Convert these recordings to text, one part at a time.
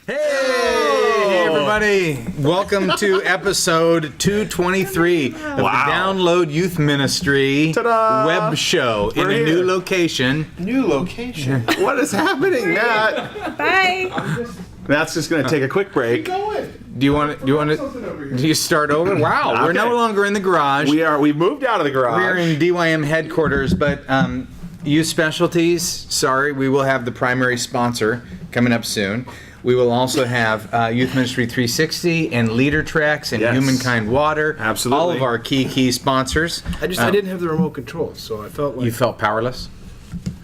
Hey, everybody. Welcome to episode 223 of the Download Youth Ministry web show in a new location. New location? What is happening, Matt? Bye. Matt's just going to take a quick break. Do you start over? Wow, we're no longer in the garage. We moved out of the garage. We're in DYM headquarters, but Youth Specialties, sorry, we will have the primary sponsor coming up soon. We will also have Youth Ministry 360 and Leader Tracks and Humankind Water. Absolutely. All of our key sponsors. I didn't have the remote control, so I felt like... You felt powerless?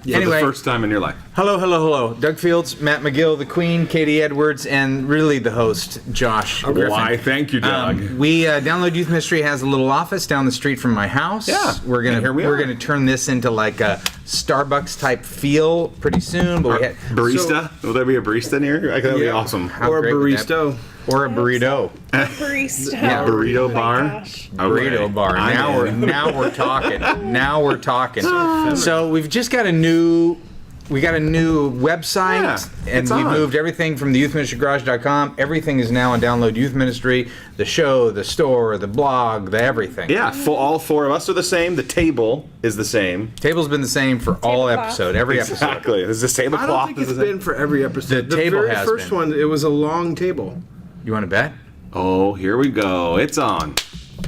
Yeah, anyway, the first time in your life. Hello. Doug Fields, Matt McGill, the Queen, Katie Edwards, and really the host, Josh Griffin. Why, thank you, Doug. Download Youth Ministry has a little office down the street from my house. Yeah, we're gonna turn this into like a Starbucks type feel pretty soon. But barista? Will there be a barista near? I think that'd be awesome. Or a barista. Or a burrito. Barista. Yeah, burrito bar. Burrito bar. Now we're talking. Now we're talking. So we've just got a new website, and we moved everything from the youthministrygarage.com. Everything is now on Download Youth Ministry. The show, the store, the blog, the everything. Yeah, all four of us are the same. The table is the same. Table's been the same for all episode, every episode. Exactly. Is this tablecloth? I don't think it's been for every episode. The table very has first been. one, it was a long table. You want to bet? Oh, here we go. It's on.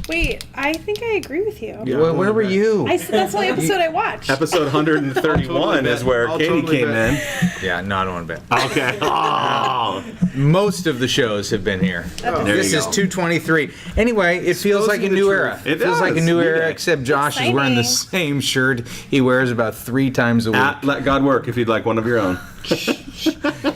Wait, I think I agree with you. Yeah, Well, where were you? That's the only episode I watched. Episode 131 is where Katie came in. Yeah, no, I don't want to bet. Okay. Oh. Most of the shows have been here. There This you is go. 223. Anyway, it feels like a new era. It feels like a does. new era, Yeah. except Josh is wearing the same shirt he wears about 3 times a week. Let God work if you'd like one of your own.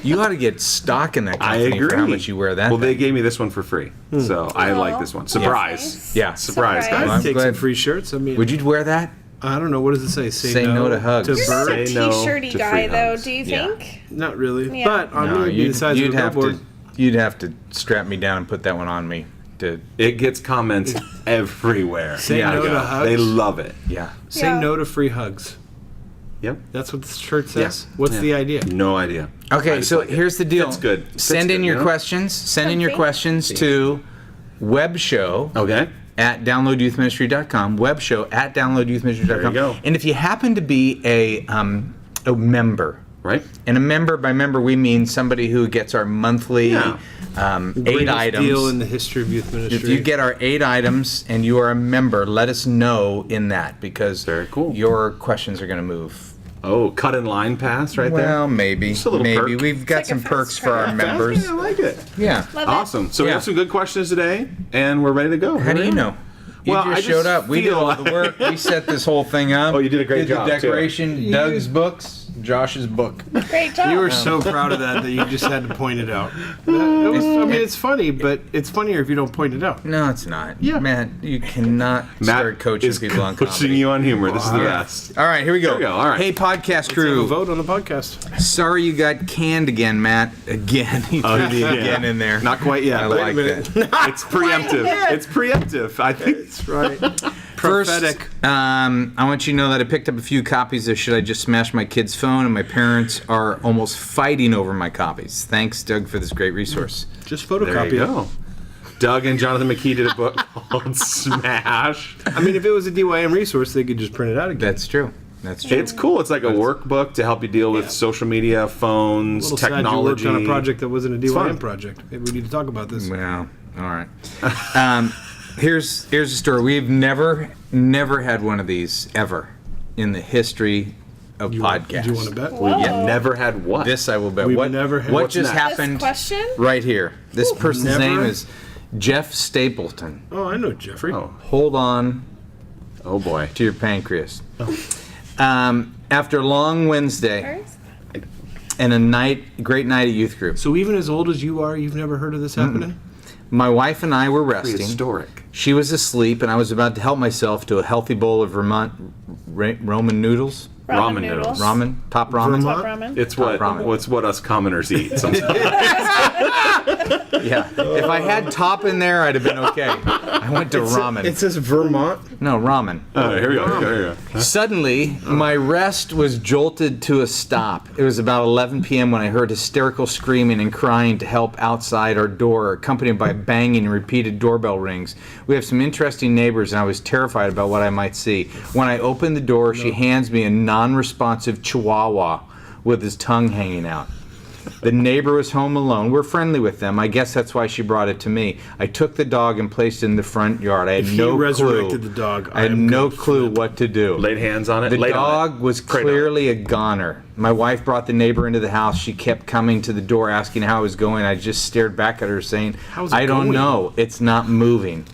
You ought to get stock in that I company agree. for how much you wear that. Well, they thing. gave me this one for free, so I like this one. Surprise! Nice. Yeah. Surprise, Surprise. guys. I'm I'd take glad- some free shirts. I mean, Would you wear that? I don't know. What does it say? Say no to hugs. You're not a Say no t-shirty to guy, free though, hugs. do you Yeah. think? Not really. Yeah. But I'm No, going to be the size of a billboard. You'd have to strap me down and put that one on me. It gets comments everywhere. Say no to hugs. They love it. Yeah. Say Yeah. no to free hugs. Yep. That's what the shirt says? Yeah. What's Yeah. the idea? No idea. I Okay, just so like it. here's the deal. It's good. Send in your questions. Send in your Something. questions to webshow Okay. at downloadyouthministry.com. Webshow at downloadyouthministry.com. There you go. And if you happen to be a member, Right. and a member, by member we mean somebody who gets our monthly Yeah. 8 Greatest items. deal in the history of youth ministry. If you get our 8 items and you are a member, let us know in that, because Very cool. your questions are going to move. Oh, cut in line pass right there. Well, maybe. Just a little maybe. perk. We've got like a some fast perks for track. our members. I like it. Yeah. Love it. Awesome. So we Yeah. have some good questions today, and we're ready to go. How do you know? You Well, just I showed just up. We did feel all the work. We set this whole thing up. Oh, you did a great job, Did too. the decoration, Doug's books, Josh's book. Great job. You were so proud of that you just had to point it out. It's funny, but it's funnier if you don't point it out. No, it's not. Yeah. Man, you cannot start coaching is people on coaching comedy. you on humor. This is the Yeah. best. All right, here we go. Here we go, all right. Hey, podcast Have a crew. vote on the podcast. Sorry you got canned again, Matt. Again. He threw the again in there. Not quite yet. I but like that. It's preemptive. It's preemptive. I think. That's right. First, Prophetic. I want you to know that I picked up a few copies of Should I Just Smash My Kid's Phone, and my parents are almost fighting over my copies. Thanks, Doug, for this great resource. Just There photocopy you it. go. Doug and Jonathan McKee did a book called Smash. I mean, if it was a DYM resource, they could just print it out again. That's true. That's true. It's cool. It's like a workbook to help you deal with social media, phones, Little sad you technology. worked on a project that wasn't a DYM fun. project. Maybe we need to talk about this. Well, all right. Here's a story. We've never had one of these ever in the history of podcasts. Do you want to bet? Whoa. Yeah, Never had what? This I will bet. We've what never had- what What's just next? This happened question? right here? This person's Never? name is Jeff Stapleton. Oh, I know Jeffrey. Oh. Hold on Oh boy. to your pancreas. After a long Wednesday First? and a great night at youth group, So even as old as you are, you've never heard of this happening? my wife and I were resting. Prehistoric. She was asleep, and I was about to help myself to a healthy bowl of Roman noodles. Ramen noodles. Ramen? Top ramen? Vermont? Top ramen. It's what ramen. what's what us commoners eat sometimes. Yeah. If I had top in there, I'd have been okay. I went to ramen. It says Vermont. No, ramen. Here we go. Suddenly, my rest was jolted to a stop. It was about 11 p.m. when I heard hysterical screaming and crying to help outside our door, accompanied by banging and repeated doorbell rings. We have some interesting neighbors, and I was terrified about what I might see. When I opened the door, she hands me a non-responsive chihuahua with his tongue hanging out. The neighbor was home alone. We're friendly with them. I guess that's why she brought it to me. I took the dog and placed it in the front yard. I had If he no resurrected clue. the dog, I had am no good for clue him. what to do. Laid hands on it. The laid on dog it. was Prayed on it. clearly a goner. My wife brought the neighbor into the house. She kept coming to the door asking how it was going. I just stared back at her saying, How's it I don't going?" know. It's not moving.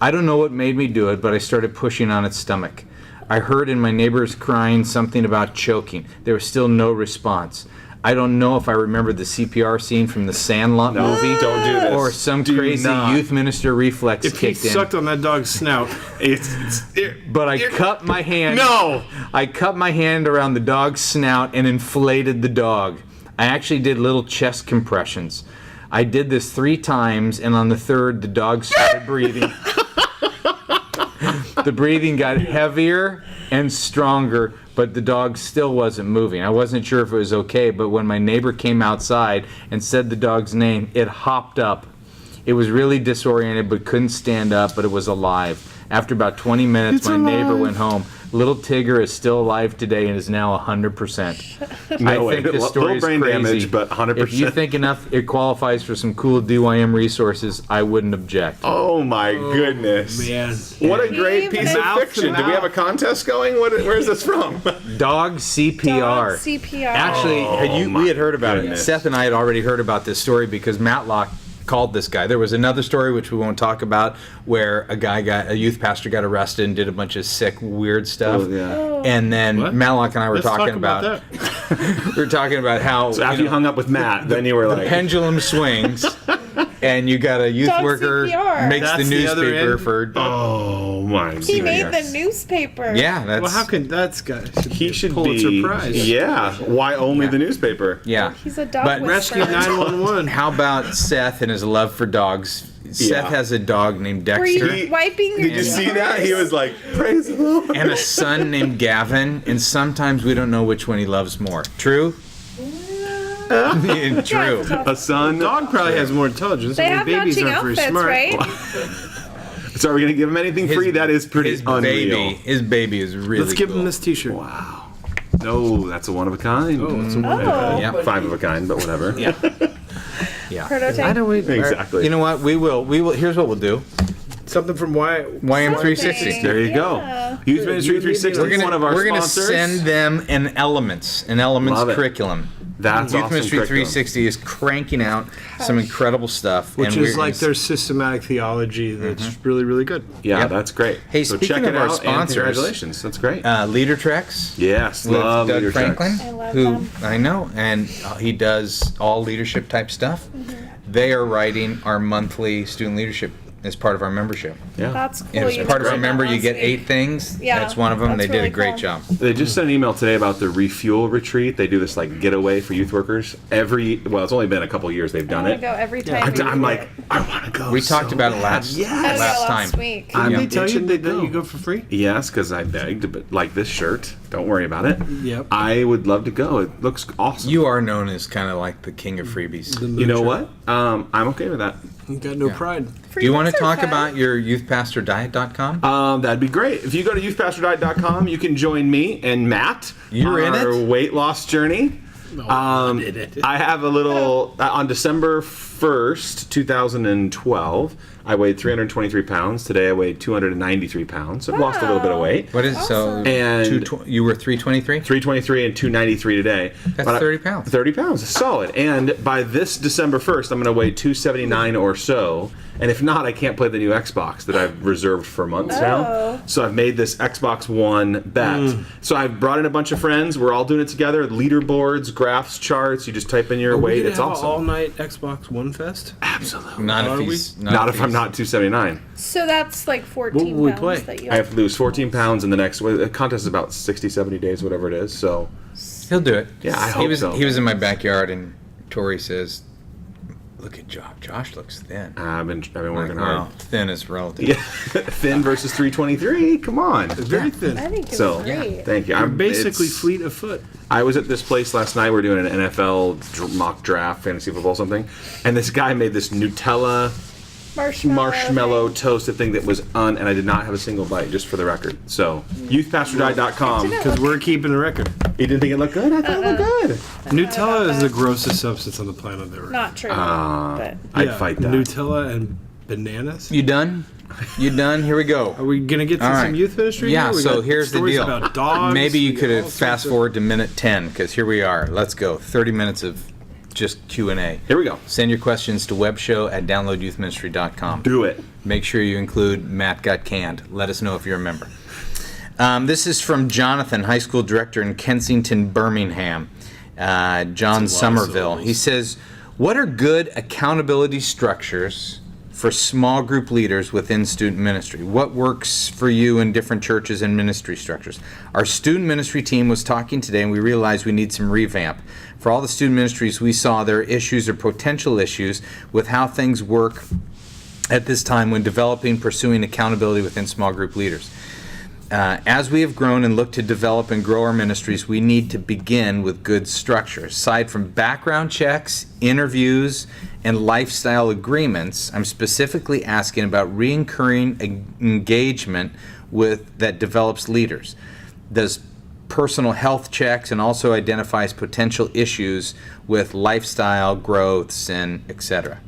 I don't know what made me do it, but I started pushing on its stomach. I heard in my neighbors crying something about choking. There was still no response. I don't know if I remember the CPR scene from the Sandlot No, movie. don't do this. Or some Do crazy not. youth minister reflex If he kicked in. sucked on that dog's snout, But I cut my hand. No! I cut my hand around the dog's snout and inflated the dog. I actually did little chest compressions. I did this 3 times, and on the third, the dog started breathing. The breathing got heavier and stronger, but the dog still wasn't moving. I wasn't sure if it was okay, but when my neighbor came outside and said the dog's name, it hopped up. It was really disoriented, but couldn't stand up, but it was alive. After about 20 minutes, It's my neighbor alive. went home. Little Tigger is still alive today and is now 100%. No I way. think this Little story is brain crazy. damage, but 100%. If you think enough it qualifies for some cool DYM resources, I wouldn't object. Oh my goodness. man. What a great Even piece of mouth to fiction. Do we have a mouth. contest going? Where's this from? Dog CPR. Dog CPR. Actually, we had heard about goodness. it. Seth and I had already heard about this story because Matlock called this guy. There was another story which we won't talk about where a youth pastor got arrested and did a bunch of sick, weird stuff. Oh, yeah. And then What? Matlock and I were Let's talking talk about about we were talking about how So after you hung up with Matt, then you were the like, pendulum swings, and you got a youth Dog worker CPR. makes That's the the other newspaper end? for. oh my He made goodness. the newspaper. Yeah, that's Well, how can that's guy? He should Pulitzer be. Prize. Yeah. Why only the newspaper? yeah. He's a dog But Rescue whisperer. 911. How about Seth and his love for dogs? Seth has a dog named Were you Dexter wiping your Did you see that? He was like, praise the Lord. and a son named Gavin, and sometimes we don't know which one he loves more. True? True. A son. Dog probably has more intelligence. They I mean, have babies matching aren't very outfits, smart. right? So are we going to give him anything free? That is pretty His unreal. baby is really Let's give cool. him this T-shirt. Wow. No, that's a one of a kind. Oh, it's a Oh. Yeah. 5 of a kind, but whatever. Yeah. Yeah. Prototype. I don't Exactly. You know what? We will. Here's what we'll do. something from YM 360. Something. There you go. Yeah. Youth Ministry 360 We're is one of our gonna sponsors. send them an Elements Love it. curriculum. That's Youth awesome. Ministry curriculum. 360 is cranking out some incredible stuff, which and is we're- like their systematic theology that's really, really good. Yeah, Yep. that's great. Hey, so speaking check of it our out and sponsors, congratulations. That's great. Leader Treks. Yes, With love Doug Leader Franklin, Treks. I love who them. I know, and he does all leadership type stuff. They are writing our monthly student leadership as part of our membership. Yeah. That's cool. And as You part of did our that member, you last get week. 8 things. Yeah, That's one of them. They that's did a really great cool. job. They just sent an email today about the refuel retreat. They do this like getaway for youth workers well, it's only been a couple years they've I done want it. to go every time. I'm like, I want to go. We talked so about it bad. last Oh, Yes. yeah, last last time. week. I'm Did they tell you itching to that you go for free? Yes, because I begged, but like this shirt, don't worry about it. Yep. I would love to go. It looks awesome. You are known as kind of like the king of freebies. You know what? I'm okay with that. You got no pride. Do you want to Free talk things are fun. about your youthpastordiet.com? That'd be great. If you go to youthpastordiet.com, you can join me and Matt You're on in our it? weight loss journey. I have a little on December 1st, 2012. I weighed 323 pounds. Today I weighed 293 pounds. So I've lost a little bit of weight. What is so? Awesome. And You were 323. 323 and 293 today. That's But 30 pounds. 30 pounds, solid. And by this December 1st, I'm going to weigh 279 or so. And if not, I can't play the new Xbox that I've reserved for months now. Oh. So I've made this Xbox One bet. So I've brought in a bunch of friends. We're all doing it together. Leaderboards, graphs, charts. You just type in your Are we weight. gonna It's have awesome. an all-night Xbox One Fest? Absolutely. Not Are if we? he's Not if I'm he's- not 279. So that's like 14 What will we pounds play? that you I have to lose 14 pounds in the next. The contest is about 60, 70 days, whatever it is. So He'll do it. Yeah, I he hope was, so. He was in my backyard, and Tori says, "Look at Josh. Josh looks thin." I've been I'm working like, hard. well, thin is relative. Yeah, thin versus 323. Come on. Very thin. I think it's So great. thank you. I'm basically it's- fleet of foot. I was at this place last night. We're doing an NFL mock draft, fantasy football, something, and this guy made this Nutella marshmallow toasted thing that was and I did not have a single bite, just for the record. So youthpastordiet.com. Because we're keeping the record. You didn't think it looked good? I thought it looked good. Nutella is that. the grossest substance on the planet ever. Not true. but I'd fight that. Nutella and bananas. You done? You done? Here we go. Are we gonna get to All some right. youth ministry? Yeah, here? We so got here's the stories deal. About dogs. Maybe you We could got have all fast sorts of- forward to minute 10, because here we are. Let's go. 30 minutes of just Q&A. Here we go. Send your questions to webshow@downloadyouthministry.com. Do it. Make sure you include Matt Got Canned. Let us know if you're a member. This is from Jonathan, high school director in Kensington, Birmingham. John Somerville. He says, what are good accountability structures for small group leaders within student ministry? What works for you in different churches and ministry structures? Our student ministry team was talking today, and we realized we need some revamp. For all the student ministries we saw, there are issues or potential issues with how things work at this time when developing, pursuing accountability within small group leaders. As we have grown and look to develop and grow our ministries, we need to begin with good structure. Aside from background checks, interviews, and lifestyle agreements, I'm specifically asking about recurring engagement that develops leaders. Does personal health checks and also identifies potential issues with lifestyle growths and etc.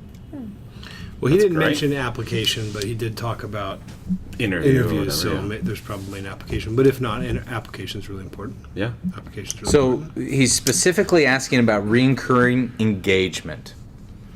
Well, he didn't great. mention application, but he did talk about Interview. interviews. So Whatever, yeah. there's probably an application. But if not, application is really important. Yeah. Applications really So important. he's specifically asking about recurring engagement.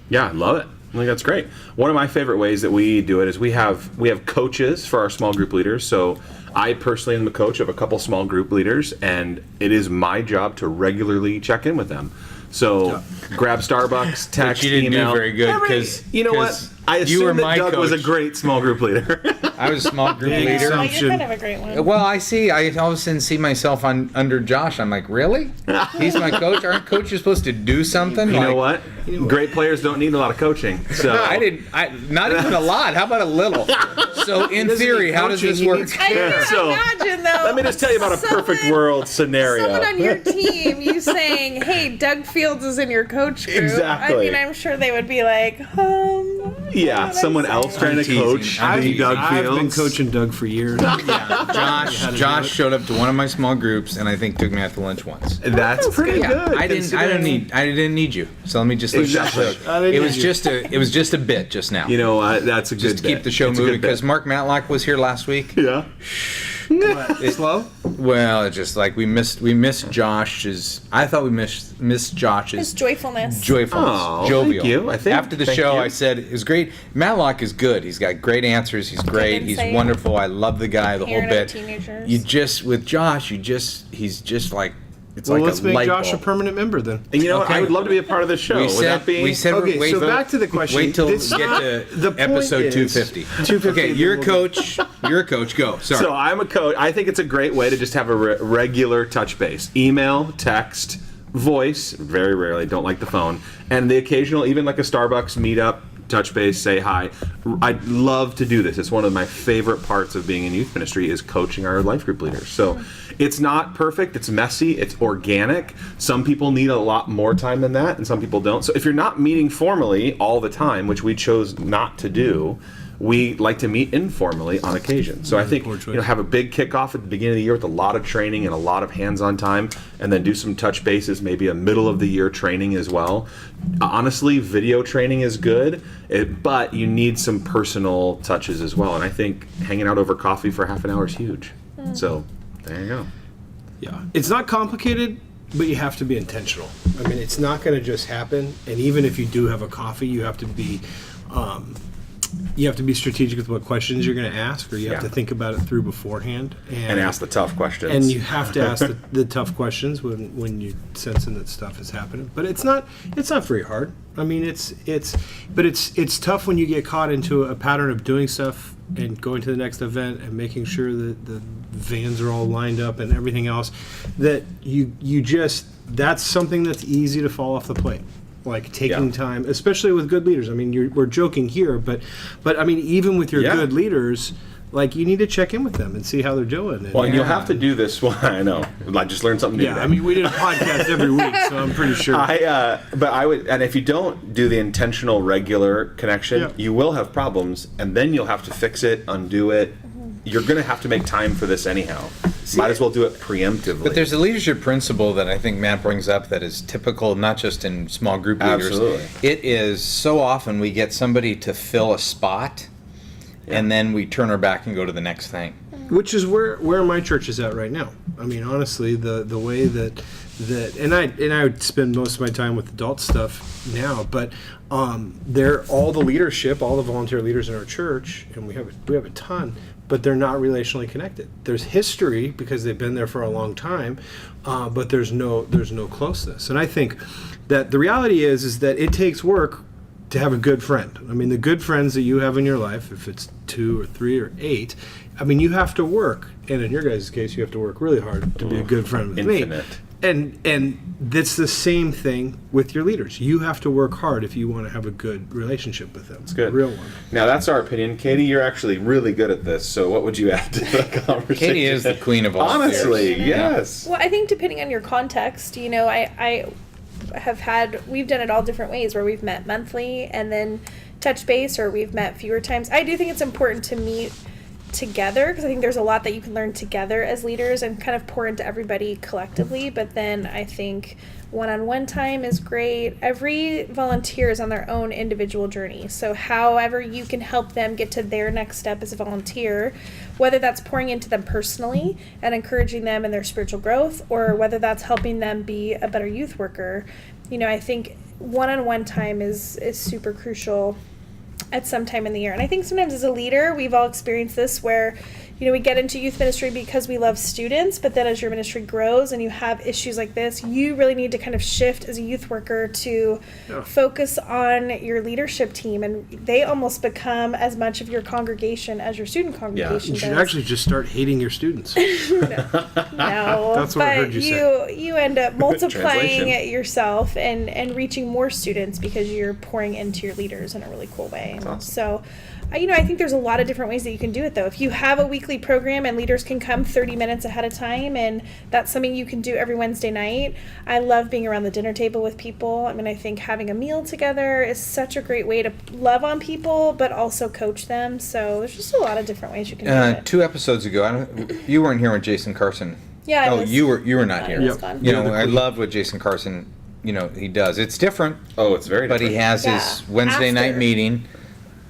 Yeah, I love it. I think that's great. One of my favorite ways that we do it is we have coaches for our small group leaders. So I personally am the coach of a couple small group leaders, and it is my job to regularly check in with them. So grab Starbucks, text, But you didn't email. do very good because You know what? I you were assume that my Doug was a coach. great small group leader. I was a small group Big leader. well, assumption. you're kind of a great one. Well, I all of a sudden see myself under Josh. I'm like, really? He's my coach. Aren't coaches supposed to do something? You know Like, what? Great players don't need a lot of coaching. So Not even a lot. How about a little? So in theory, how does coaching, this he work? needs I can So, imagine though. let me just tell you about a perfect world scenario. Someone on your team, you saying, "Hey, Doug Fields is in your coach group." Exactly. I mean, I'm sure they would be like, Yeah, what someone I say? else trying to teasing. coach I'm the teasing. Doug I've been Fields. coaching Doug for years. Josh showed up to one of my small groups and I think took me out to lunch once. That's pretty good. I didn't need you. So let me just let Exactly. that I didn't It was need just a bit just now. You know what? That's a good just to keep bit. the show It's a moving good bit. because Mark Matlock was here last week. Yeah. Slow? Well, it's just like we missed Josh's. I thought we missed Josh's His joyfulness. joyfulness, Oh, jovial. thank you. I think- after the thank show, you. I said it was great. Matlock is good. He's got great answers. He's great. He's insight. wonderful. I love the guy. The whole Parent of bit. teenagers. You just with Josh, he's just like it's Well, like let's a make light Josh a bulb. permanent member then. And you know what? Okay. I would love to be a part of the show. We Would said that be? we said Okay, wait, so back to the question. Wait till we This- get to the point episode is- 250. 250, Okay, you're a then coach. You're a coach. Go. Sorry. So I'm a coach. I think it's a great way to just have a regular touch base. Email, text, voice, very rarely, don't like the phone, and the occasional, even like a Starbucks meetup, touch base, say hi. I'd love to do this. It's one of my favorite parts of being in youth ministry is coaching our life group leaders. So it's not perfect. It's messy. It's organic. Some people need a lot more time than that, and some people don't. So if you're not meeting formally all the time, which we chose not to do, we like to meet informally on occasion. So I think have a big kickoff at the beginning of the year with a lot of training and a lot of hands-on time, and then do some touch bases, maybe a middle of the year training as well. Honestly, video training is good, but you need some personal touches as well. And I think hanging out over coffee for half an hour is huge. So there you go. Yeah. It's not complicated, but you have to be intentional. I mean, it's not going to just happen. And even if you do have a coffee, you have to be you have to be strategic with what questions you're going to ask, or you have Yeah. to think about it through beforehand. And ask the tough questions. And you have to ask the tough questions when you're sensing that stuff is happening. But it's not very hard. I mean, it's tough when you get caught into a pattern of doing stuff and going to the next event and making sure that the vans are all lined up and everything else. That that's something that's easy to fall off the plate. Like taking Yeah. time, especially with good leaders. I mean, we're joking here, but I mean, even with your Yeah. good leaders, like you need to check in with them and see how they're doing. And, Well, and you'll have to do this. Well, I know. Like, just learn something new. yeah, today. I mean, we did a podcast every week, so I'm pretty sure. But I would, and if you don't do the intentional, regular connection, Yeah. you will have problems, and then you'll have to fix it, undo it. You're going to have to make time for this anyhow. Might as well do it preemptively. But there's a leadership principle that I think Matt brings up that is typical, not just in small group leaders. Absolutely. It is so often we get somebody to fill a spot, and then we turn our back and go to the next thing. Which is where my church is at right now. I mean, honestly, the way that and I would spend most of my time with adult stuff now, but they're all the leadership, all the volunteer leaders in our church, and we have a ton, but they're not relationally connected. There's history because they've been there for a long time, but there's no closeness. And I think that the reality is that it takes work to have a good friend. I mean, the good friends that you have in your life, if it's 2 or 3 or 8, I mean, you have to work. And in your guys' case, you have to work really hard to be a good friend with Infinite. me. And that's the same thing with your leaders. You have to work hard if you want to have a good relationship with them. It's good. A real one. Now, that's our opinion. Katie, you're actually really good at this, so what would you add to the conversation? Katie is the queen of all. Honestly, fears. yes. Well, I think depending on your context, we've done it all different ways where we've met monthly and then touch base, or we've met fewer times. I do think it's important to meet together because I think there's a lot that you can learn together as leaders and kind of pour into everybody collectively. But then I think one-on-one time is great. Every volunteer is on their own individual journey. So however you can help them get to their next step as a volunteer, whether that's pouring into them personally and encouraging them in their spiritual growth, or whether that's helping them be a better youth worker, I think one-on-one time is super crucial at some time in the year. And I think sometimes as a leader, we've all experienced this where, we get into youth ministry because we love students, but then as your ministry grows and you have issues like this, you really need to kind of shift as a youth worker to focus on your leadership team, and they almost become as much of your congregation as your student congregation You should does. actually just start hating your students. No, That's what I heard you say. you end up multiplying Translation. yourself and reaching more students because you're pouring into your leaders in a really cool way. awesome. So, I think there's a lot of different ways that you can do it, though. If you have a weekly program and leaders can come 30 minutes ahead of time, and that's something you can do every Wednesday night. I love being around the dinner table with people. I mean, I think having a meal together is such a great way to love on people, but also coach them. So there's just a lot of different ways you can do it. 2 episodes ago, you weren't here when Jason Carson. Yeah, I Oh, was- you were not I here. was gone. I loved what Jason Carson, he does. It's different, Oh, it's very but different. he has Yeah. his Wednesday night After. meeting,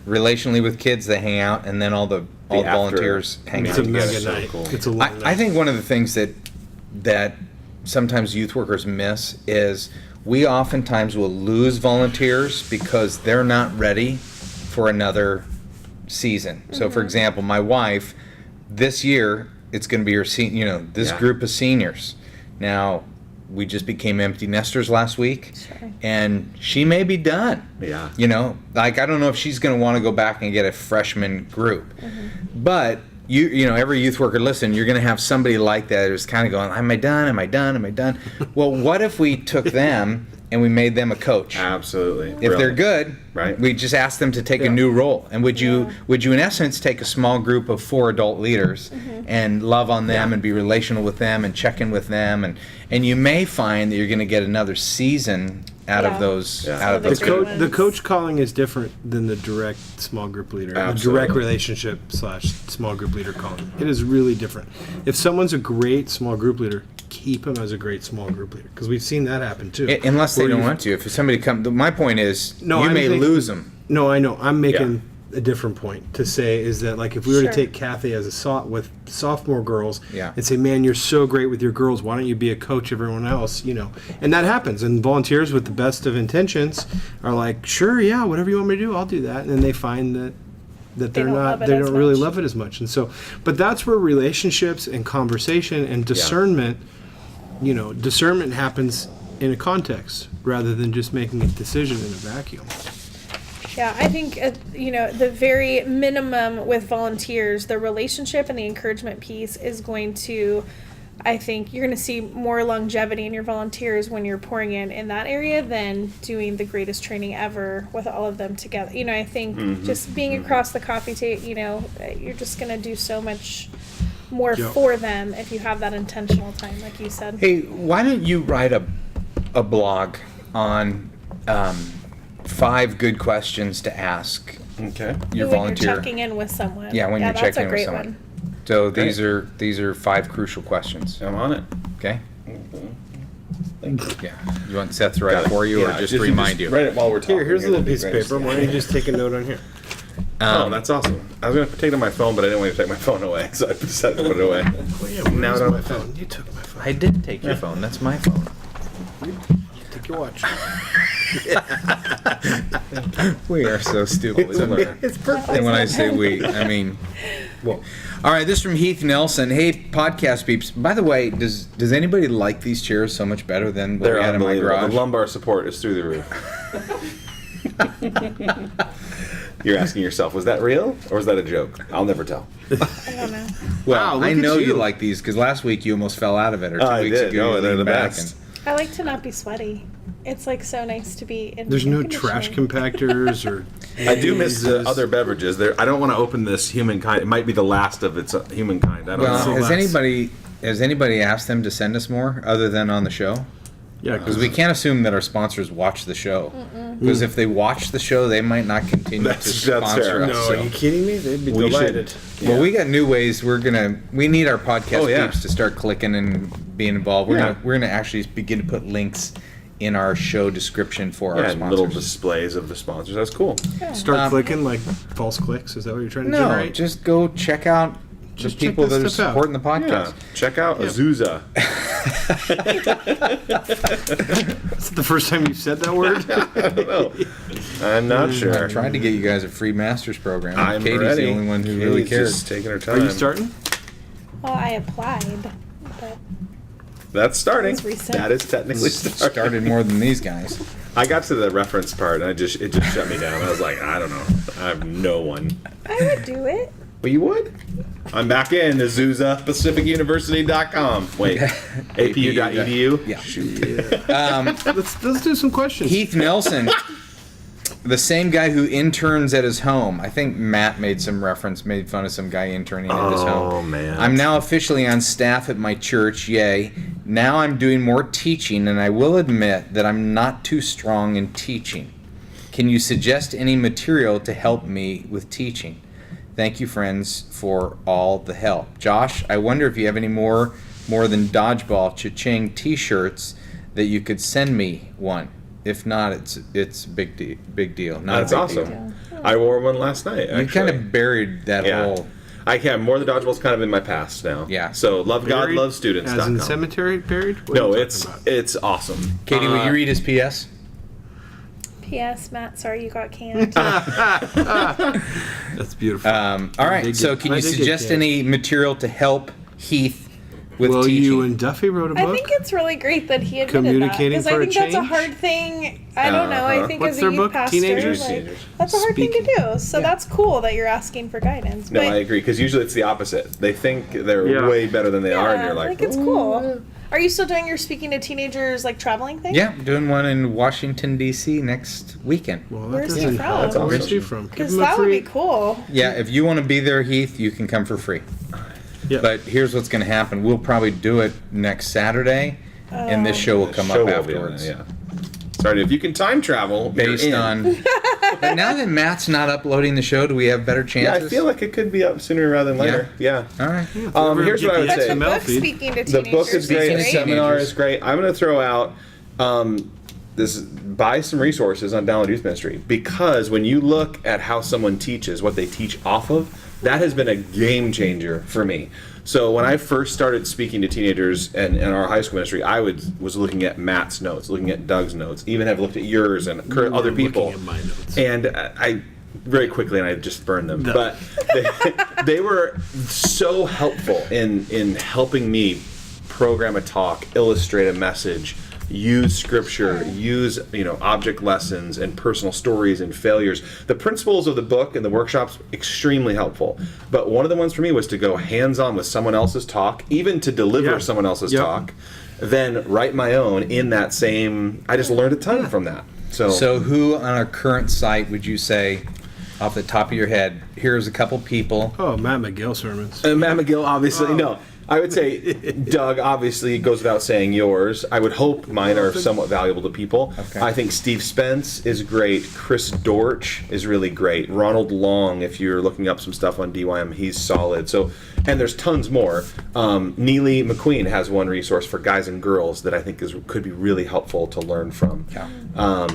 relationally with kids, they hang out, and then all the after volunteers hang It's out a together. mega so night. cool. It's a long night. I think one of the things that sometimes youth workers miss is we oftentimes will lose volunteers because they're not ready for another season. So, for example, my wife, this year, it's going to be her this Yeah. group of seniors. Now, we just became empty nesters last week, Sure. and she may be done. Yeah. I don't know if she's going to want to go back and get a freshman group, but every youth worker, listen, you're going to have somebody like that who's kind of going, am I done? Am I done? Am I done? Well, what if we took them and we made them a coach? Absolutely. If they're good, Right. we just ask them to take a new role. And would you in essence take a small group of 4 adult leaders and love on them and be relational with them and check in with them, and you may find that you're going to get another season out of Yeah. those Yeah. out of The those great groups. The coach calling is different than the direct small group leader. The Absolutely. direct relationship / small group leader calling. It is really different. If someone's a great small group leader, keep him as a great small group leader, because we've seen that happen too. Unless they Where don't you- want to. If somebody my point is, No, you I'm may thinking- lose them. No, I know. I'm making a different point to say is that, like, if we were Sure. to take Kathy as with sophomore girls Yeah. and say, man, you're so great with your girls, why don't you be a coach, everyone else, and that happens, and volunteers with the best of intentions are like, sure, yeah, whatever you want me to do, I'll do that, and then they find that that They they're don't not love it they as don't really much. love it as much. And so, but that's where relationships and conversation and discernment, discernment happens in a context rather than just making a decision in a vacuum. Yeah, I think, the very minimum with volunteers, the relationship and the encouragement piece is going to, I think you're going to see more longevity in your volunteers when you're pouring in that area than doing the greatest training ever with all of them together. I think just being across the coffee table, you're just going to do so much more Yep. for them if you have that intentional time, like you said. Hey, why don't you write a blog on 5 good questions to ask Okay. your when volunteer? you're checking in with someone. Yeah, when you're that's checking a in with great someone. one. So Great. these are 5 crucial questions. I'm on it. Okay. Thank you. Yeah. You want Seth to write Got it for you, or Yeah, just to remind you? Write it while we're talking. Here's a little that'd be piece of great. paper. Why don't you just take a note on here? Oh, that's awesome. I was going to take it on my phone, but I didn't want to take my phone away, so I decided to put it away. Well, yeah, Now where's I don't my have phone? You took my phone. I did take your phone. That's my phone. Take your watch. We are so stupid. It's perfect. And when I say we, I mean, well. All right, this is from Heath Nelson. Hey, podcast peeps. By the way, does anybody like these chairs so much better than what They're we had in my unbelievable. garage? The lumbar support is through the roof. You're asking yourself, was that real or was that a joke? I'll never tell. I don't know. Well, Wow, I look at know you you. like these because last week you almost fell out of it, or 2 I weeks did. ago No, you they're leaned the back. best. I like to not be sweaty. It's like so nice to be in. There's no air trash conditioning. compactors or. I do miss the Mazes. other beverages. I don't want to open this humankind. It might be the last of its humankind. I don't Well, know. So has less. anybody asked them to send us more other than on the show? Yeah, Because we can't assume that our sponsors watch the show. Because if they watch the show, they might not continue to That's fair. sponsor us. No, so. are you kidding me? They'd be We delighted. Well, we got new ways. We need our podcast Oh, yeah. peeps to start clicking and being involved. Yeah. We're gonna actually begin to put links in our show description for our Yeah, sponsors. little displays of the sponsors. That's cool. Start clicking like false clicks. Is that what you're trying to No, generate? just go check out the Just check people this that are stuff out. supporting the Yeah. podcast. Check out Azusa. Is it the first time you've said that word? I don't know. I'm not sure. I tried to get you guys a free master's program. I'm Katie's ready. the only one who really Katie's cared. just taking her Are time. you starting? Well, I applied, but That's starting. That was recent. That is technically starting. Started more than these guys. I got to the reference part and it just shut me down. I was like, I don't know. I have no one. I would do it. Well, you would? I'm back in Azusa, PacificUniversity.com. Wait, APU.edu? Yeah. Shoot. Let's do some questions. Heath Nelson, the same guy who interns at his home. I think Matt made fun of some guy interning at his home. Oh, man. I'm now officially on staff at my church, yay. Now I'm doing more teaching, and I will admit that I'm not too strong in teaching. Can you suggest any material to help me with teaching? Thank you, friends, for all the help. Josh, I wonder if you have any more than dodgeball cha-ching t-shirts that you could send me one. If not, it's a big deal. Not That's a big awesome. deal. I wore one last night, actually. You kind of buried that Yeah. whole. I can. More than dodgeball's kind of in my past now. Yeah. So love God, Buried? love students. As in cemetery buried? What are No, you it's talking about? it's awesome. Katie, will you read his PS? P.S. Matt, sorry you got canned. That's beautiful. All right. did So, get- can I you did get suggest kids. any material to help Heath with Well, teaching? you and Duffy wrote a book. I think it's really great that he admitted that Communicating because I for a think that's a change? hard thing. I don't know. I think What's as their a youth book? pastor, Teenagers? like, Teenagers. that's a hard thing Speaking. to do. So that's cool that you're asking for guidance. No, but I agree because usually it's the opposite. They think they're Yeah. way better than they are, and yeah, you're like, it's cool. Are you still doing your speaking to teenagers like traveling thing? Yeah, I'm doing one in Washington D.C. next weekend. Well, that Where's he doesn't- from? That's awesome. Where's he from? Give Because him a that would free- be cool. Yeah, if you want to be there, Heath, you can come for free. Yeah. But here's what's going to happen: we'll probably do it next Saturday, and this show will The come show up will be on afterwards. it, yeah. Sorry, if you can time travel, you're Based in. on. But now that Matt's not uploading the show, do we have better Yeah, chances? I feel like it could be up sooner rather than later. Yeah. All right. Here's what I would But say. the XML book feed. speaking to The teenagers book is great. The Teenagers. seminar is great. I'm going to throw out buy some resources on Download Youth Ministry because when you look at how someone teaches, what they teach off of, that has been a game changer for me. So when I first started speaking to teenagers in our high school ministry, I was looking at Matt's notes, looking at Doug's notes, even have looked at yours and other people. Looking at my notes. And very quickly, and I just burned them. But they were so helpful in helping me program a talk, illustrate a message, use scripture, use object lessons and personal stories and failures. The principles of the book and the workshops, extremely helpful. But one of the ones for me was to go hands-on with someone else's talk, even to deliver someone else's talk, then write my own in that same. I just learned a ton from that. So who on our current site would you say, off the top of your head, here's a couple people? Oh, Matt McGill sermons. Matt McGill, obviously, no. I would say Doug, obviously, goes without saying yours. I would hope mine are somewhat valuable to people. Okay. I think Steve Spence is great. Chris Dortch is really great. Ronald Long, if you're looking up some stuff on DYM, he's solid. So, and there's tons more. Neely McQueen has one resource for guys and girls that I think could be really helpful to learn from. Yeah.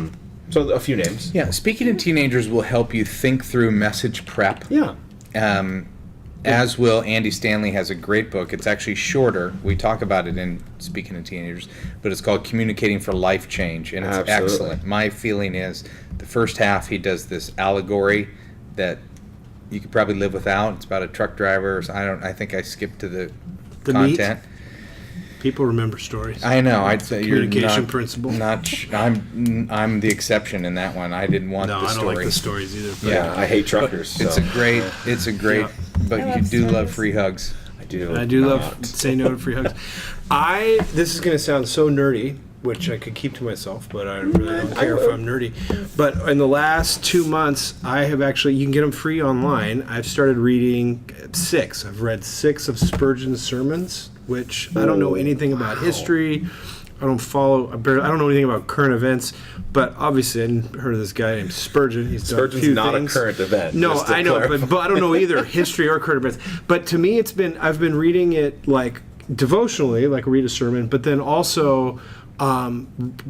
So a few names. Yeah, Speaking to Teenagers will help you think through message prep. Yeah. As will Andy Stanley has a great book. It's actually shorter. We talk about it in Speaking to Teenagers, but it's called Communicating for Life Change, and it's Absolutely. excellent. My feeling is the first half he does this allegory that you could probably live without. It's about a truck driver. I think I skipped to the meat? content. People remember stories. I know. I'd say you're Communication not, principle. I'm the exception in that one. I didn't want No, the I don't story. like the stories either. But Yeah. I hate truckers. It's so. a great, Yeah. but I you love do love stories. free hugs. I do. I do not. love say no to free hugs. This is going to sound so nerdy, which I could keep to myself, but I really don't care if I'm nerdy. But in the last 2 months, I have actually, you can get them free online. I've started reading 6. I've read 6 of Spurgeon's sermons, which I don't know anything about history. I don't know anything about current events, but obviously I hadn't heard of this guy named Spurgeon. He's done Spurgeon's a few not things. a current event. No, just to I know, clarify. but I don't know either history or current events. But to me, I've been reading it like devotionally, like read a sermon, but then also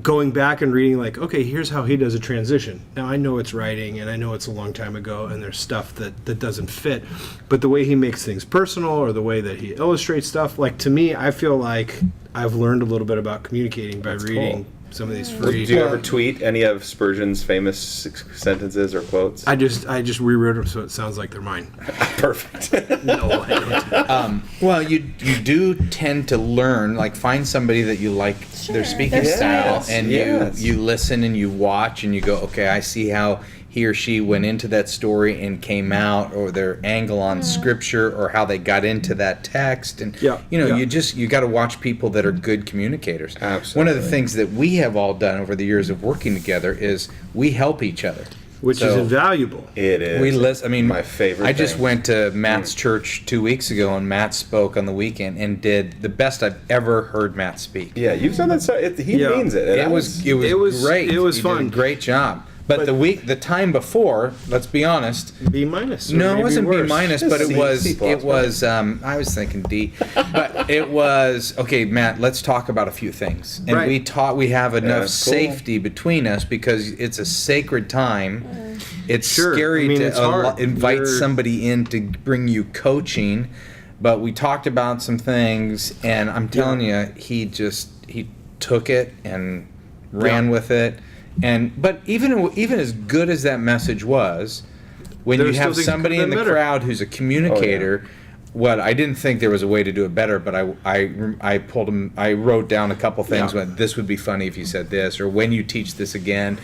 going back and reading like, okay, here's how he does a transition. Now I know it's writing and I know it's a long time ago and there's stuff that doesn't fit, but the way he makes things personal or the way that he illustrates stuff, like to me, I feel like I've learned a little bit about communicating by reading some of these free. Do you ever tweet any of Spurgeon's famous sentences or quotes? I just rewrote them so it sounds like they're mine. Perfect. No, I don't. Well, you do tend to learn, like find somebody that you like their speaking their style, style. and Yes. you listen and you watch and you go, okay, I see how he or she went into that story and came out, or their angle on scripture, or how they got into that text, and Yeah, yeah. you got to watch people that are good communicators. Absolutely. One of the things that we have all done over the years of working together is we help each other, Which is So- invaluable. It is. we listen. I mean, my favorite. I just thing. went to Matt's church 2 weeks ago, and Matt spoke on the weekend and did the best I've ever heard Matt speak. Yeah, you've done that. He Yeah. means it. It was great. it was He fun. Did a great job. But the time before, let's be honest. B minus. or No, it maybe wasn't B worse. minus, Just but it C, was. C plus, It was. I was thinking D, but it was okay. Matt, let's talk about a few things. And Right. we have enough that's cool. safety between us because it's a sacred time. It's Sure. scary I mean, to it's hard. invite You're- somebody in to bring you coaching, but we talked about some things, and I'm telling you, he took it and ran Yeah. with it. But even as good as that message was, when There's you have still things that somebody could've in the been better. crowd who's a communicator, what I didn't think there was a way to do it better, but I pulled him. I wrote down a couple things. Yeah. When this would be funny if you said this, or when you teach this again,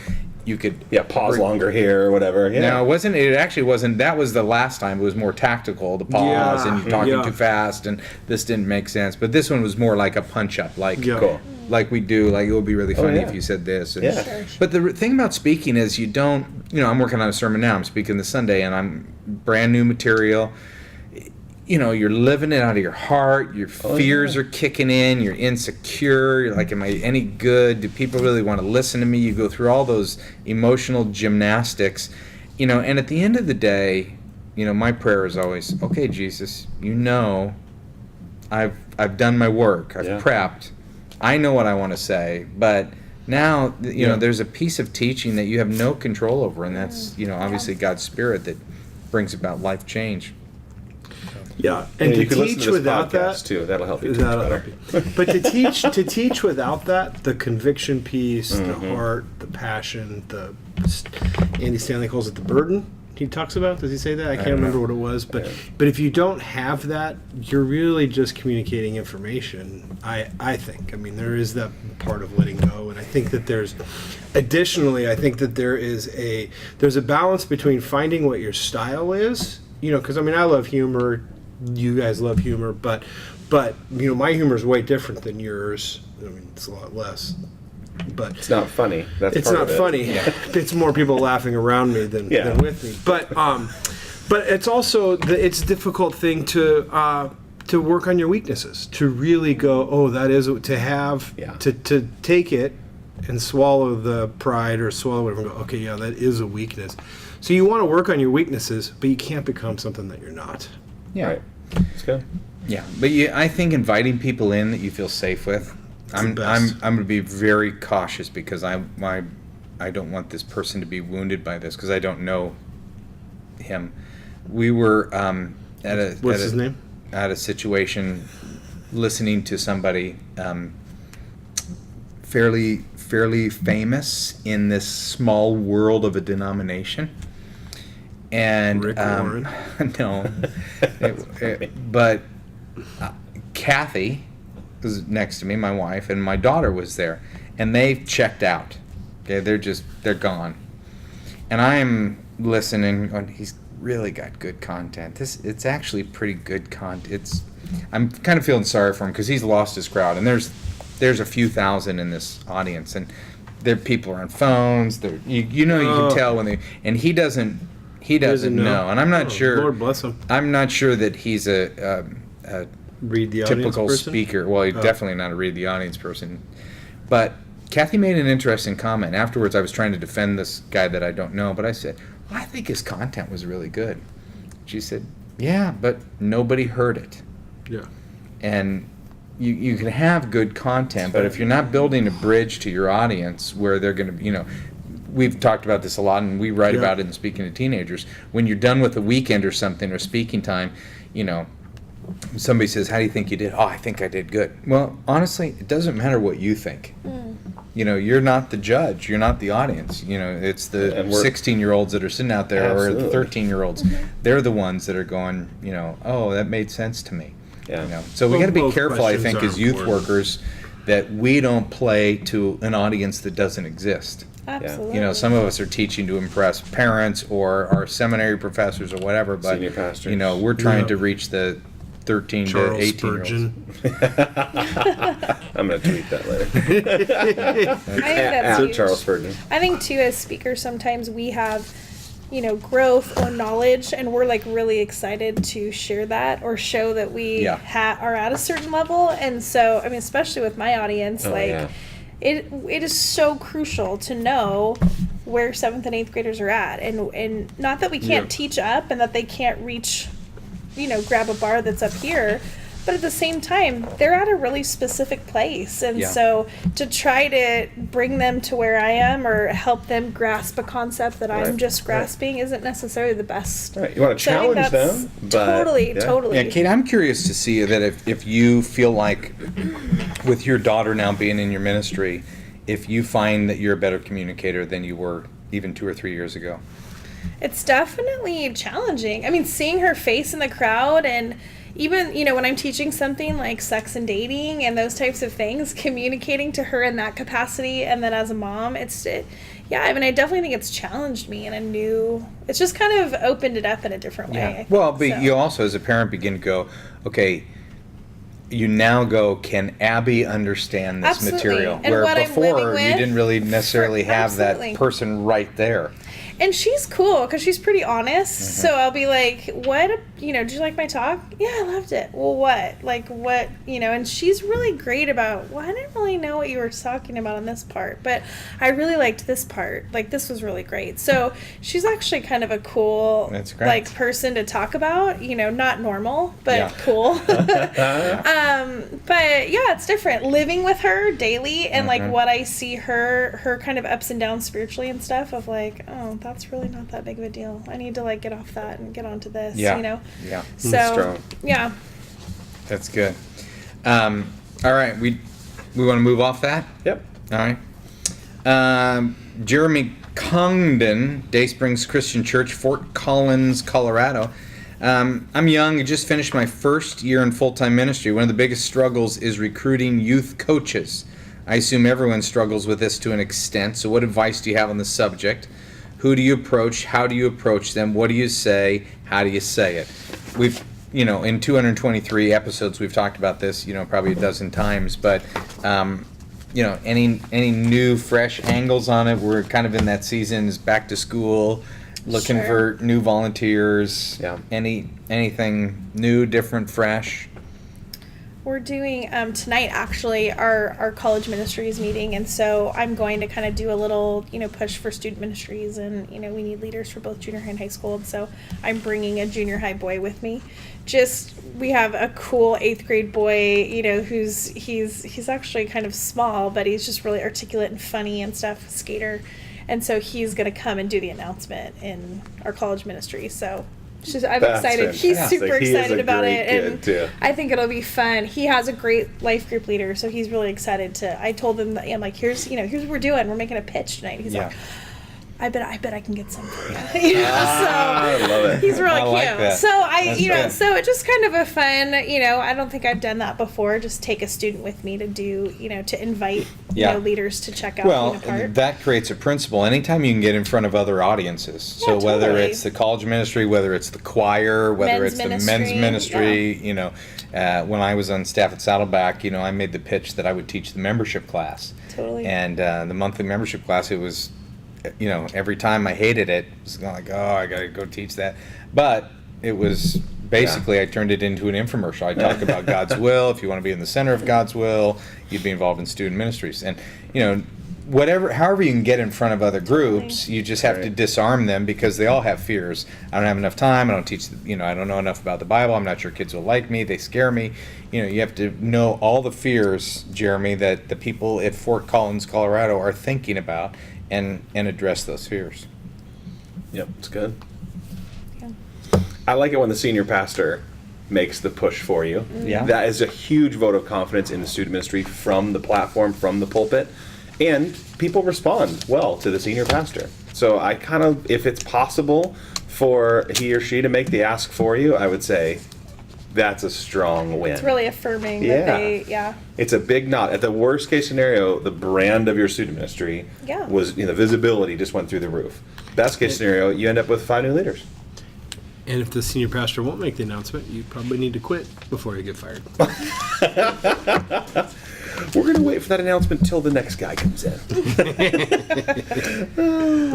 you could pause longer here or whatever. Yeah. No, it wasn't. It actually wasn't. That was the last time. It was more tactical. The pause Yeah, and you're talking yeah. too fast, and this didn't make sense. But this one was more like a punch up, like Yeah. Cool. like we do. Like it would be really funny yeah. if you said this. And, Yeah. Sure. But the thing about speaking is you don't. I'm working on a sermon now. I'm speaking this Sunday, and I'm brand new material. You're living it out of your heart. Your fears are kicking in. You're insecure. You're like, am I any good? Do people really want to listen to me? You go through all those emotional gymnastics, and at the end of the day, my prayer is always, okay, Jesus, I've done my work. I've Yeah. prepped. I know what I want to say, but now, there's a piece of teaching that you have no control over, and that's, obviously God's Spirit that brings about life change. Yeah, and you to could listen teach to this without podcast that, too. That'll help you. teach that'll better. help you. But to teach without that, the conviction piece, the heart, the passion, Andy Stanley calls it the burden. he talks about? Does he say that? I can't don't remember know. what it was, but if you don't have that, you're really just communicating information. I think. I mean, there is that part of letting go, and I think that additionally, I think that there's a balance between finding what your style is. Because I mean, I love humor. You guys love humor, but my humor is way different than yours. I mean, it's a lot less. But It's not funny. That's it's part not of it. funny. It's more people laughing around me than with me. But it's also it's a difficult thing to work on your weaknesses. To really go, that is to have to take it and swallow the pride or swallow whatever. And go, okay, yeah, that is a weakness. So you want to work on your weaknesses, but you can't become something that you're not. Yeah. Right. That's good. Yeah, but I think inviting people in that you feel safe with. I'm the best. going to be very cautious because I don't want this person to be wounded by this because I don't know him. We were What's his name? At a situation, listening to somebody fairly famous in this small world of a denomination. And Rick Warren. no, but Kathy was next to me, my wife, and my daughter was there, and they checked out. Okay, they're gone, and I'm listening. Going, he's really got good content. It's actually pretty good content. I'm kind of feeling sorry for him because he's lost his crowd, and there's a few thousand in this audience, and people are on phones. You can tell when he doesn't know, and I'm not sure. Lord bless him. I'm not sure that he's a Read the audience typical person? speaker. Well, he's definitely not a read the audience person. But Kathy made an interesting comment. Afterwards, I was trying to defend this guy that I don't know, but I said, I think his content was really good. She said, yeah, but nobody heard it. Yeah. And you can have good content, but if you're not building a bridge to your audience where they're going to, we've talked about this a lot, and we write about it in Speaking to Teenagers. When you're done with a weekend or something, or speaking time, somebody says, how do you think you did? Oh, I think I did good. Well, honestly, it doesn't matter what you think. You're not the judge. You're not the audience. It's the 16-year-olds that are sitting out there, Absolutely. or the 13-year-olds. They're the ones that are going, oh, that made sense to me. Yeah. So we got to be Both careful, I think, questions as are youth important. workers, that we don't play to an audience that doesn't exist. Absolutely. Some of us are teaching to impress parents or our seminary professors or whatever, but Senior pastors. we're trying Yeah. to reach the 13 Charles to 18 year olds. Spurgeon. I'm going to tweet that later. I think that's At huge. Charles Spurgeon. I think too, as speakers, sometimes we have, growth or knowledge, and we're like really excited to share that or show that we are at a certain level. And so, I mean, especially with my audience, it is so crucial to know where 7th and 8th graders are at, and not that we can't teach up and that they can't reach, grab a bar that's up here. But at the same time, they're at a really specific place. And so to try to bring them to where I am or help them grasp a concept that I'm just grasping isn't necessarily the best. Right. You want to So I think challenge that's them. But, totally. Yeah, Kate, I'm curious to see that if you feel like, with your daughter now being in your ministry, if you find that you're a better communicator than you were even 2 or 3 years ago. It's definitely challenging. I mean, seeing her face in the crowd, and even, when I'm teaching something like sex and dating and those types of things, communicating to her in that capacity, and then as a mom, I definitely think it's challenged me in a new, it's just kind of opened it up in a different way. I think. Well, but you also, as a parent, begin to go, okay, you now go, can Abby understand this Absolutely. material? And Where what I'm living before, you with didn't really necessarily have Absolutely. that person right there. And she's cool because she's pretty honest. So I'll be like, what, did you like my talk? Yeah, I loved it. Well, what? Like, what, and she's really great about, well, I didn't really know what you were talking about on this part, but I really liked this part. Like, this was really great. So she's actually kind of a cool, That's great. like, person to talk about, not normal, but cool. But yeah, it's different. Living with her daily and like what I see her kind of ups and downs spiritually and stuff of like, oh, that's really not that big of a deal. I need to like get off that and get onto this, Yeah. So Strong. yeah. That's good. All right, we want to move off that? Yep. All right. Jeremy Congdon, Day Springs Christian Church, Fort Collins, Colorado. I'm young. I just finished my first year in full-time ministry. One of the biggest struggles is recruiting youth coaches. I assume everyone struggles with this to an extent. So what advice do you have on the subject? Who do you approach? How do you approach them? What do you say? How do you say it? We've, in 223 episodes, we've talked about this, probably a dozen times. But, any new, fresh angles on it? We're kind of in that season. Is back to school. Looking Sure. for new volunteers. Yeah. Anything new, different, fresh? We're doing tonight actually our college ministries meeting, and so I'm going to kind of do a little push for student ministries, and we need leaders for both junior high and high school, and so I'm bringing a junior high boy with me. We have a cool 8th grade boy, he's actually kind of small, but he's just really articulate and funny and stuff, skater, and so he's going to come and do the announcement in our college ministry. So I'm That's excited. He's fantastic. super He is excited a about great it, kid, and too. I think it'll be fun. He has a great life group leader, so he's really excited to. I told him that I'm like, here's what we're doing. We're making a pitch tonight. He's like, I bet I can get some for you. I love it. He's really I like cute. that. So That's good. so it's just kind of a fun. I don't think I've done that before. Just take a student with me to do. To invite Yeah. leaders to check out Well, being a part. that creates a principle. Anytime you can get in front of other audiences. So Yeah, whether totally. it's the college ministry, whether it's the choir, whether Men's it's the men's ministry, ministry, when I was on staff at Saddleback, I made the pitch that I would teach the membership class. Totally. And the monthly membership class, it was, every time I hated it, it was like, oh, I got to go teach that. But it was basically, I turned it into an infomercial. I talk about God's will. If you want to be in the center of God's will, you'd be involved in student ministries. And, however you can get in front of other groups, you just have to Right. disarm them because they all have fears. I don't have enough time. I don't teach, I don't know enough about the Bible. I'm not sure kids will like me. They scare me. You have to know all the fears, Jeremy, that the people at Fort Collins, Colorado are thinking about and address those fears. Yep, it's good. Yeah. I like it when the senior pastor makes the push for you. Yeah. That is a huge vote of confidence in the student ministry from the platform, from the pulpit. And people respond well to the senior pastor. So I kind of, if it's possible for he or she to make the ask for you, I would say that's a strong win. It's really affirming Yeah. that they. It's a big nod. At the worst case scenario, the brand of your student ministry Yeah. was, visibility just went through the roof. Best case scenario, you end up with 5 new leaders. And if the senior pastor won't make the announcement, you probably need to quit before you get fired. We're going to wait for that announcement till the next guy comes in.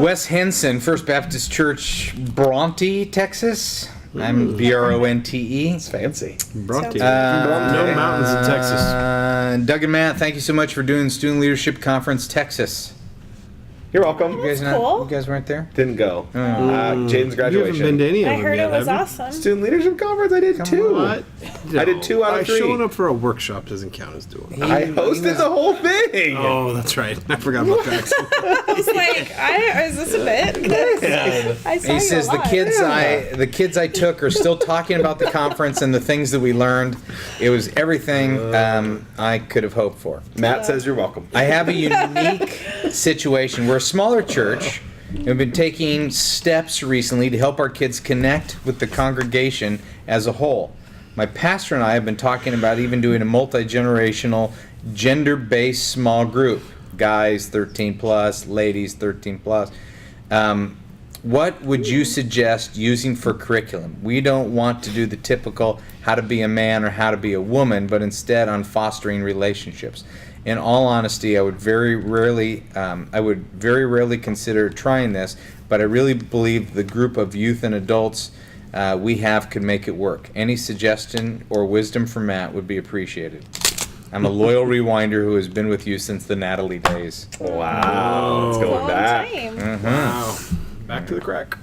Wes Henson, First Baptist Church, Bronte, Texas. I'm Bronte. It's fancy. Bronte. Sounds No mountains in Texas. Doug and Matt, thank you so much for doing Student Leadership Conference, Texas. You're welcome. You guys, cool. You guys weren't there? Didn't go. Oh. Jaden's You haven't graduation. been to any of I them heard yet, it was have you? awesome. Student Leadership Conference, I did 2. What? I did 2 out of 3. Showing up for a worksaw doesn't count as doing it. I hosted the whole thing. Oh, that's right. I forgot about that. I was like, is this a bit? I saw He you says a the lot. kids I took are still talking about the conference and the things that we learned. It was everything I could have hoped for. Matt says you're welcome. I have a unique situation. We're a smaller church. And we've been taking steps recently to help our kids connect with the congregation as a whole. My pastor and I have been talking about even doing a multi-generational, gender-based small group. Guys 13 plus, ladies 13 plus. What would you suggest using for curriculum? We don't want to do the typical how to be a man or how to be a woman, but instead on fostering relationships. In all honesty, I would very rarely consider trying this, but I really believe the group of youth and adults we have could make it work. Any suggestion or wisdom from Matt would be appreciated. I'm a loyal rewinder who has been with you since the Natalie days. Wow. It's A going long back. time. Wow. Back to the crack.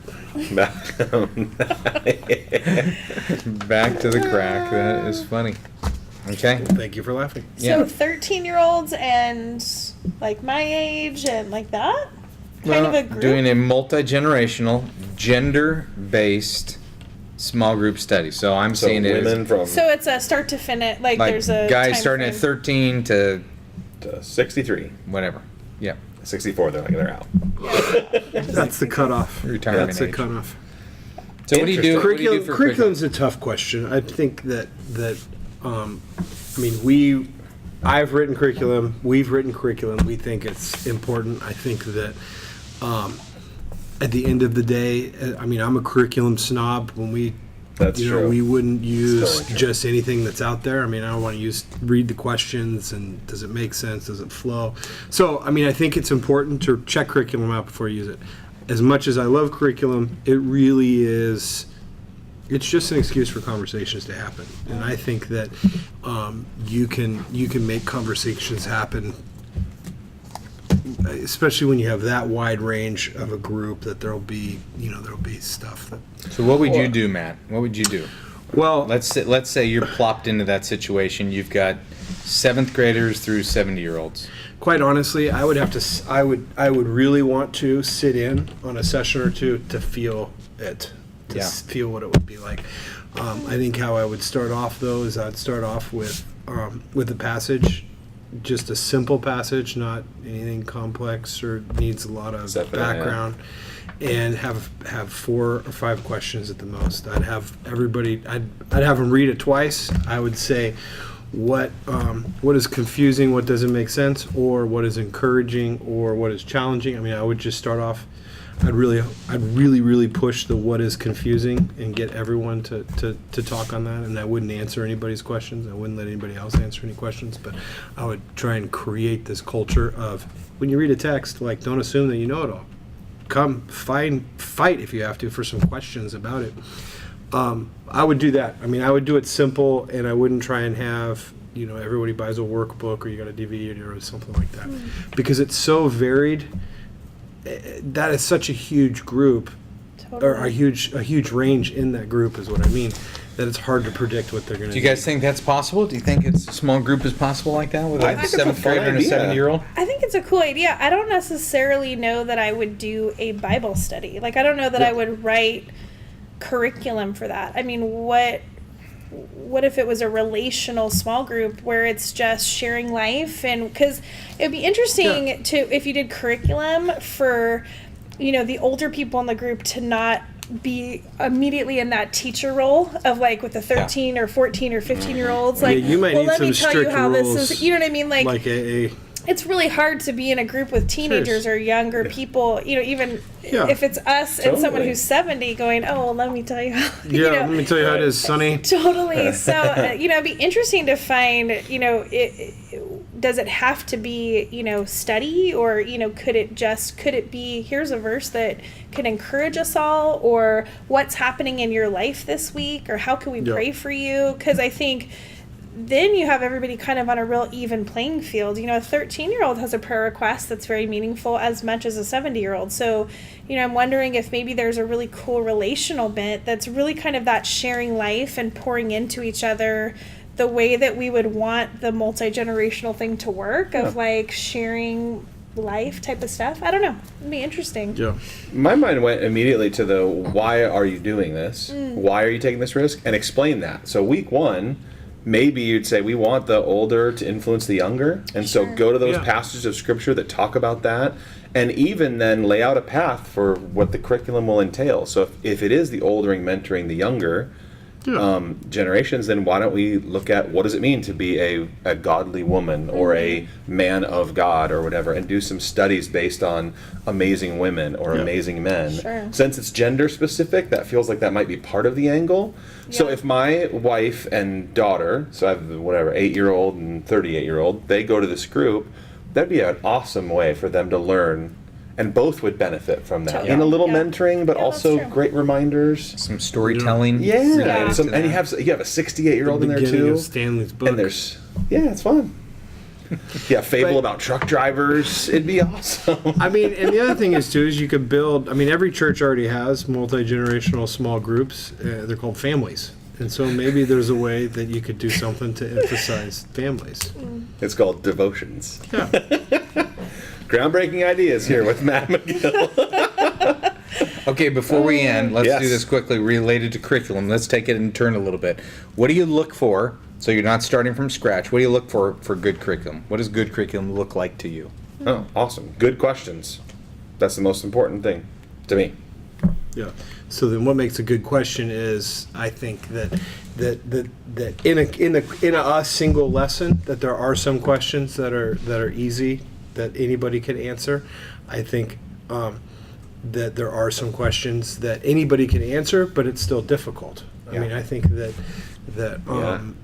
Back to the crack. That is funny. Okay. Thank you for laughing. Yeah. So 13-year-olds and like my age and like that kind of a group. Doing a multi-generational, gender-based small group study. So I'm So seeing it women as from So it's a start to finish. Like, like there's a guys time starting frame. at 13 to 63. whatever. Yeah. 64, they're out. That's the cutoff. Retirement That's the age. cutoff. So what do you do? What do you do for Curriculum's a tough question. I think that I mean, I've written curriculum. We've written curriculum. We think it's important. I think that at the end of the day, I mean, I'm a curriculum snob. When we, That's true. we wouldn't use totally true. just anything that's out there. I mean, I don't want to read the questions and does it make sense? Does it flow? So, I mean, I think it's important to check curriculum out before you use it. As much as I love curriculum, it really is. It's just an excuse for conversations to happen, and I think that you can make conversations happen, especially when you have that wide range of a group. That there'll be stuff that. So what would you do, Matt? What would you do? Well, Let's say you're plopped into that situation. You've got 7th graders through 70-year-olds. quite honestly, I would have to. I would really want to sit in on a session or two to feel it, to Yeah. feel what it would be like. I think how I would start off though is I'd start off with a passage, just a simple passage, not anything complex or needs a lot of Definitely, yeah. background, and have 4 or 5 questions at the most. I'd have everybody. I'd have them read it twice. I would say what is confusing, what doesn't make sense, or what is encouraging, or what is challenging. I mean, I would just start off. I'd really push the what is confusing and get everyone to talk on that. And I wouldn't answer anybody's questions. I wouldn't let anybody else answer any questions. But I would try and create this culture of when you read a text, like, don't assume that you know it all. Come fight if you have to for some questions about it. I would do that. I mean, I would do it simple, and I wouldn't try and have, everybody buys a workbook or you got a DVD or something like that. Because it's so varied. That is such a huge group, or a huge range in that group is what I mean, that it's hard to predict what they're going to Do you guys think that's possible? Do you think it's a small group is possible like that with I a think it's a 7th fun grader and a idea. 70-year-old? I think it's a cool idea. I don't necessarily know that I would do a Bible study. Like, I don't know that I would write curriculum for that. I mean, what if it was a relational small group where it's just sharing life? And because it would be interesting to, if you did curriculum for, the older people in the group to not be immediately in that teacher role of like with the 13 or 14 or 15-year-olds. Like, you might need let me some tell you strict how this rules, is. You know what I mean? like a It's really hard to be in a group with teenagers or younger people, even if it's us and someone Totally. who's 70 going, oh, well, let me tell you how, let me tell you how it is, Sonny. Totally. So, it'd be interesting to find, does it have to be, study, or, could it be, here's a verse that could encourage us all, or what's happening in your life this week, or how can we pray for you? Because I think then you have everybody kind of on a real even playing field. A 13-year-old has a prayer request that's very meaningful as much as a 70-year-old. So, I'm wondering if maybe there's a really cool relational bit that's really kind of that sharing life and pouring into each other the way that we would want the multi-generational thing to work, of like sharing life type of stuff. I don't know. It'd be interesting. Yeah. My mind went immediately to the why are you doing this? Why are you taking this risk? And explain that. So week 1, maybe you'd say we want the older to influence the younger. And so go to those passages of scripture that talk about that, and even then lay out a path for what the curriculum will entail. So if it is the oldering mentoring the younger generations, then why don't we look at what does it mean to be a godly woman or a man of God or whatever, and do some studies based on amazing women or amazing men. Sure. Since it's gender specific, that feels like that might be part of the angle. So if my wife and daughter, so I have 8-year-old and 38-year-old, they go to this group, that'd be an awesome way for them to learn, and both would benefit from that. Totally. And a little Yeah. mentoring, but Yeah, that's also true. great reminders. Some storytelling. Yeah, related and, to and you that. have a 68-year-old in there Beginning too. of Stanley's book. And there's it's fun. Fable about truck drivers. It'd be awesome. I mean, and the other thing is too is you could build. I mean, every church already has multi-generational small groups. They're called families, and so maybe there's a way that you could do something to emphasize families. It's called devotions. Yeah. Groundbreaking ideas here with Matt McGill. Okay, before we end, let's Yes. do this quickly related to curriculum. Let's take it in turn a little bit. What do you look for, so you're not starting from scratch, what do you look for good curriculum? What does good curriculum look like to you? Oh, awesome. Good questions. That's the most important thing to me. Yeah. So then, what makes a good question is, I think that in a single lesson, that there are some questions that are easy that anybody can answer. I think that there are some questions that anybody can answer, but it's still difficult. I mean, I think that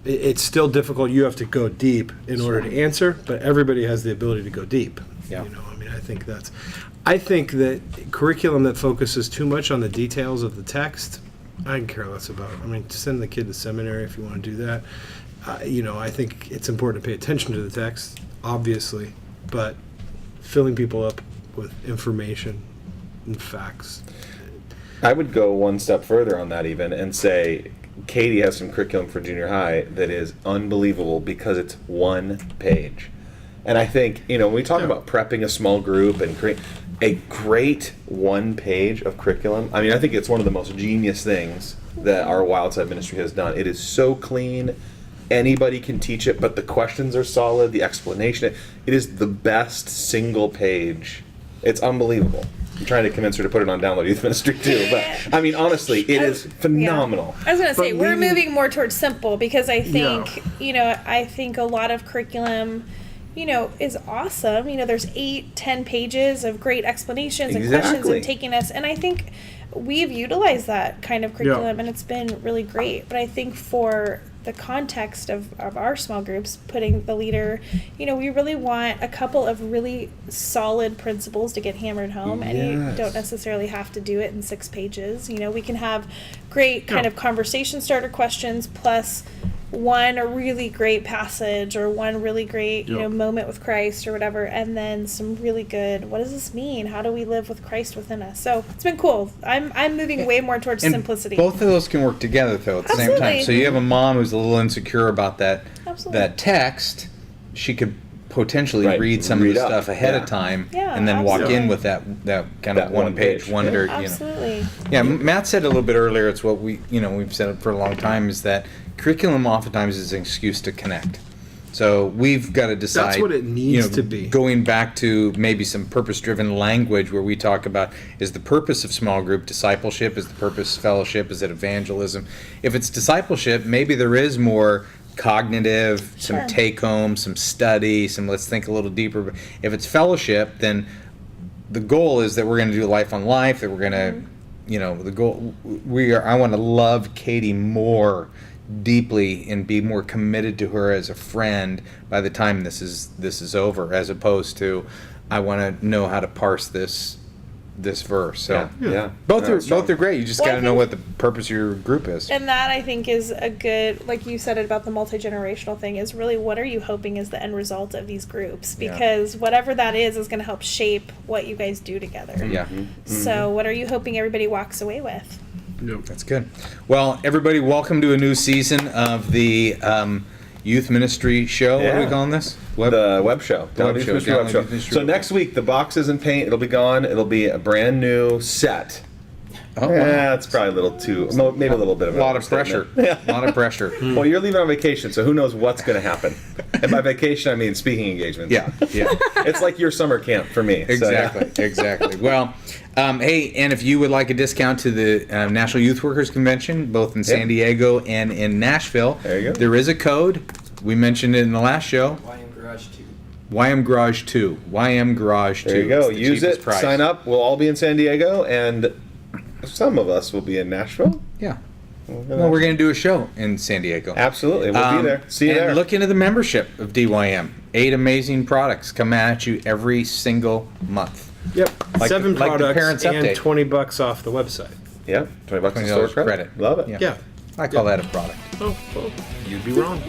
it's still difficult. You have to go deep in order to answer, but everybody has the ability to go deep. Yeah. You know, I mean, I think that curriculum that focuses too much on the details of the text, I can care less about. I mean, send the kid to seminary if you want to do that. You know, I think it's important to pay attention to the text, obviously, but filling people up with information and facts. I would go one step further on that even and say Katie has some curriculum for junior high that is unbelievable because it's one page. And I think, you know, when we talk about prepping a small group and create a great one page of curriculum, I mean, I think it's one of the most genius things that our Wild Side ministry has done. It is so clean. Anybody can teach it, but the questions are solid, the explanation. It is the best single page. It's unbelievable. I'm trying to convince her to put it on Download Youth Ministry too, but I mean, honestly, it is phenomenal. I was going to say, But we're leading- moving more towards simple because I think, Yeah. you know, I think a lot of curriculum, you know, is awesome. You know, there's 8-10 pages of great explanations and questions Exactly. and taking us. And I think we've utilized that kind of curriculum and it's been really great. But I think for the context of our small groups, putting the leader, you know, we really want a couple of really solid principles to get hammered home. And you Yes. don't necessarily have to do it in 6 pages. You know, we can have great kind of conversation starter questions plus one really great passage or one really great, you know, moment with Christ or whatever, and then some really good, what does this mean? How do we live with Christ within us? So it's been cool. I'm moving way more towards And simplicity. both of those can work together, though, at the same time. Absolutely. So you have a mom who's a little insecure about that Absolutely. text. She could potentially Right. read some Read of the up. stuff ahead Yeah. of time, Yeah, and then walk absolutely. in with that kind of That one one page page. wonder. Yeah. You know. Absolutely. Yeah, Matt said a little bit earlier. It's what we've said it for a long time, is that curriculum oftentimes is an excuse to connect. So we've got to decide. That's what it needs to be. Going back to maybe some purpose-driven language where we talk about, is the purpose of small group discipleship? Is the purpose fellowship? Is it evangelism? If it's discipleship, maybe there is more cognitive, some Sure. take-home, some study, some let's think a little deeper. But if it's fellowship, then the goal is that we're going to do life on life, that we're going to, you know, the goal, I want to love Katie more deeply and be more committed to her as a friend by the time this is over, as opposed to I want to know how to parse this verse. So Yeah. both No, are strong. great. You just Well, I got to know think- what the purpose of your group is. And that I think is a good, like you said about the multi-generational thing, is really what are you hoping is the end result of these groups? Yeah. Because whatever that is going to help shape what you guys do together. Yeah. So what are you hoping everybody walks away with? That's good. Well, everybody, welcome to a new season of the Youth Ministry Show. What are we Yeah. calling this? The web show. Download Youth show, Ministry Download web show. Youth Ministry So web next week, the box isn't paint. It'll be gone. It'll be a brand new set. Oh, Yeah, it's probably a little too, maybe a little bit of a lot of pressure. A lot of pressure. Well, you're leaving on vacation, so who knows what's going to happen. And by vacation, I mean speaking engagements. Yeah, yeah. It's like your summer camp for me. So, yeah. Exactly, exactly. Well, hey, and if you would like a discount to the National Youth Workers Convention, both in San Diego and in Nashville, There you go. there is a code. We mentioned it in the last show. YM Garage 2. YM Garage 2. YM Garage 2. There you go. It's the Use cheapest it. price. Sign up. We'll all be in San Diego, and some of us will be in Nashville. Yeah. Well, we're going to do a show in San Diego. Absolutely. We'll be there. See you and there. Look into the membership of DYM. 8 amazing products come at you every single month. Yep. Like 7 the- like the products parents' and update. $20 off the website. Yep. $20 in $20 store credit. credit. Love it. Yeah. Yeah. I call that a product. Oh, well, you'd be wrong.